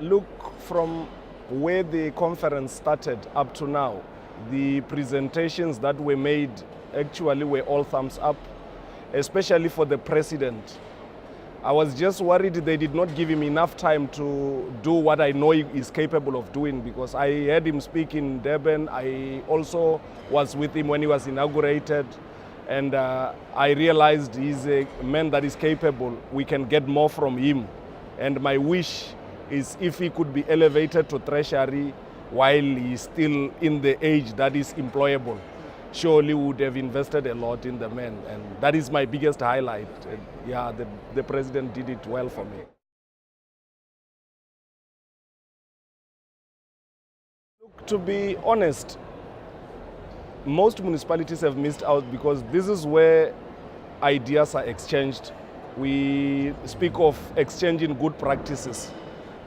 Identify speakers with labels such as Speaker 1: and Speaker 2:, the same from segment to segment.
Speaker 1: Look, from where the conference started up to now, the presentations that were made actually were all thumbs up, especially for the president. I was just worried they did not give him enough time to do what I know he is capable of doing, because I heard him speak in Durban. I also was with him when he was inaugurated, and I realized he's a man that is capable. We can get more from him. And my wish is if he could be elevated to treasury while he's still in the age that is employable, surely would have invested a lot in the man. And that is my biggest highlight. And yeah, the president did it well for me. Look, to be honest, most municipalities have missed out because this is where ideas are exchanged. We speak of exchanging good practices.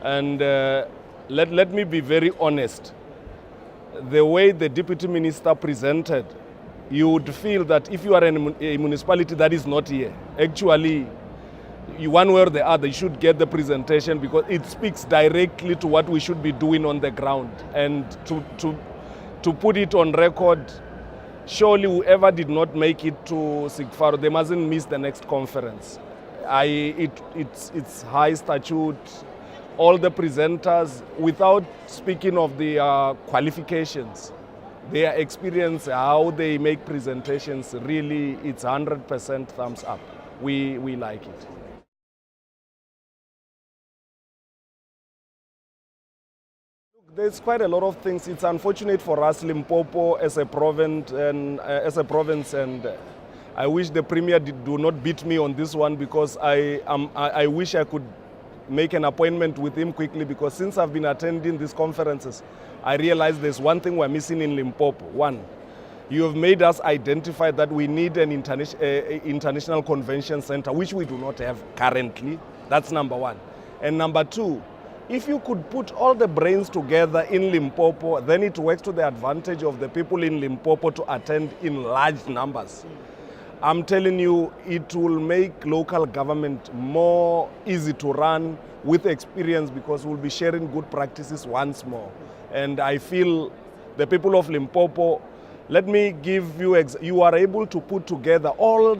Speaker 1: And let me be very honest. The way the deputy minister presented, you would feel that if you are in a municipality that is not here, actually, one way or the other, you should get the presentation because it speaks directly to what we should be doing on the ground. And to put it on record, surely whoever did not make it to Sigfaro, they mustn't miss the next conference. It's high statute. All the presenters, without speaking of the qualifications, their experience, how they make presentations, really, it's 100% thumbs up. We like it. Look, there's quite a lot of things. It's unfortunate for us, Limpopo, as a province, and I wish the Premier do not beat me on this one, because I wish I could make an appointment with him quickly, because since I've been attending these conferences, I realize there's one thing we're missing in Limpopo. One, you have made us identify that we need an international convention center, which we do not have currently. That's number one. And number two, if you could put all the brains together in Limpopo, then it works to the advantage of the people in Limpopo to attend in large numbers. I'm telling you, it will make local government more easy to run with experience, because we'll be sharing good practices once more. And I feel the people of Limpopo, let me give you, you are able to put together all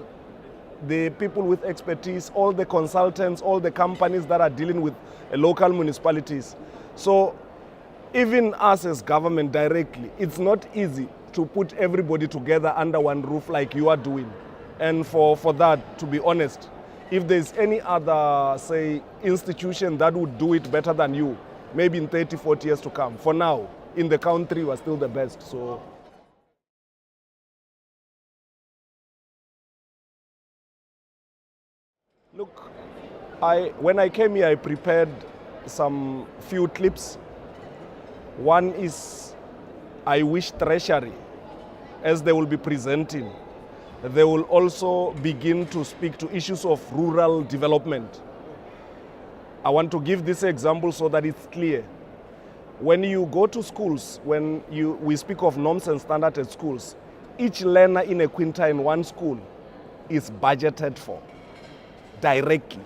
Speaker 1: the people with expertise, all the consultants, all the companies that are dealing with local municipalities. So even us as government directly, it's not easy to put everybody together under one roof like you are doing. And for that, to be honest, if there's any other, say, institution that would do it better than you, maybe in 30, 40 years to come, for now, in the country, we're still the best. So. Look, when I came here, I prepared some few clips. One is, I wish Treasury, as they will be presenting, they will also begin to speak to issues of rural development. I want to give this example so that it's clear. When you go to schools, we speak of norms and standards at schools, each learner in a quinta in one school is budgeted for directly.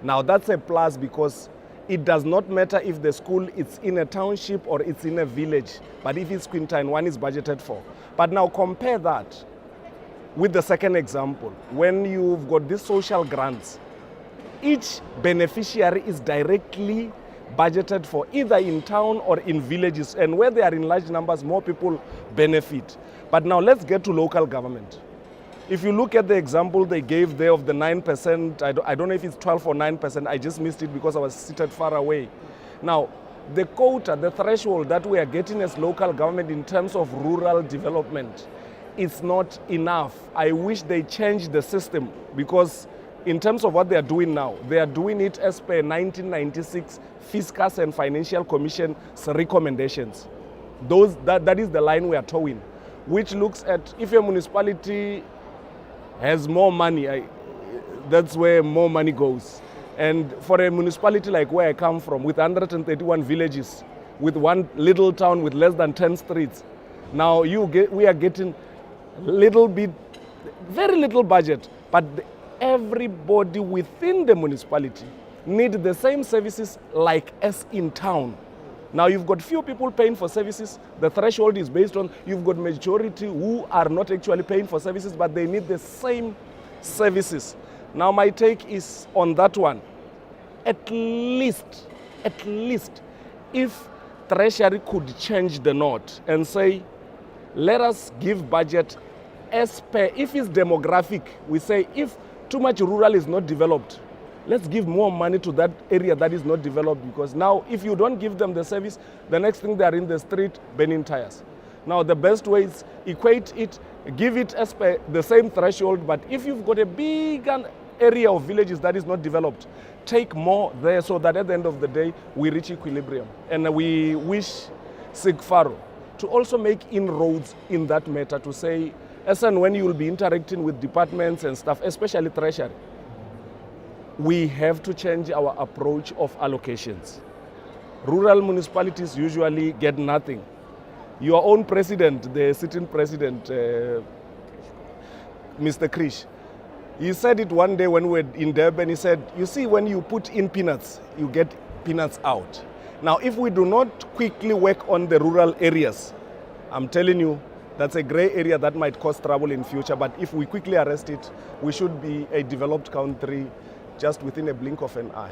Speaker 1: Now that's a plus, because it does not matter if the school is in a township or it's in a village, but if it's quinta in one is budgeted for. But now compare that with the second example, when you've got these social grants, each beneficiary is directly budgeted for, either in town or in villages, and where they are in large numbers, more people benefit. But now let's get to local government. If you look at the example they gave there of the 9%, I don't know if it's 12 or 9%, I just missed it because I was seated far away. Now, the quota, the threshold that we are getting as local government in terms of rural development, it's not enough. I wish they changed the system, because in terms of what they are doing now, they are doing it as per 1996 Fiscus and Financial Commission's recommendations. That is the line we are towing, which looks at if a municipality has more money, that's where more money goes. And for a municipality like where I come from, with 131 villages, with one little town with less than 10 streets, now we are getting little bit, very little budget, but everybody within the municipality need the same services like as in town. Now you've got few people paying for services. The threshold is based on you've got majority who are not actually paying for services, but they need the same services. Now my take is on that one. At least, if Treasury could change the note and say, let us give budget as per, if it's demographic, we say if too much rural is not developed, let's give more money to that area that is not developed, because now if you don't give them the service, the next thing they are in the street burning tires. Now the best way is equate it, give it as per the same threshold, but if you've got a big area of villages that is not developed, take more there so that at the end of the day we reach equilibrium. And we wish Sigfaro to also make inroads in that matter, to say, as and when you will be interacting with departments and stuff, especially Treasury, we have to change our approach of allocations. Rural municipalities usually get nothing. Your own president, the sitting president, Mr. Krish, he said it one day when we were in Durban. He said, you see, when you put in peanuts, you get peanuts out. Now, if we do not quickly work on the rural areas, I'm telling you, that's a gray area that might cause trouble in future. But if we quickly arrest it, we should be a developed country just within a blink of an eye.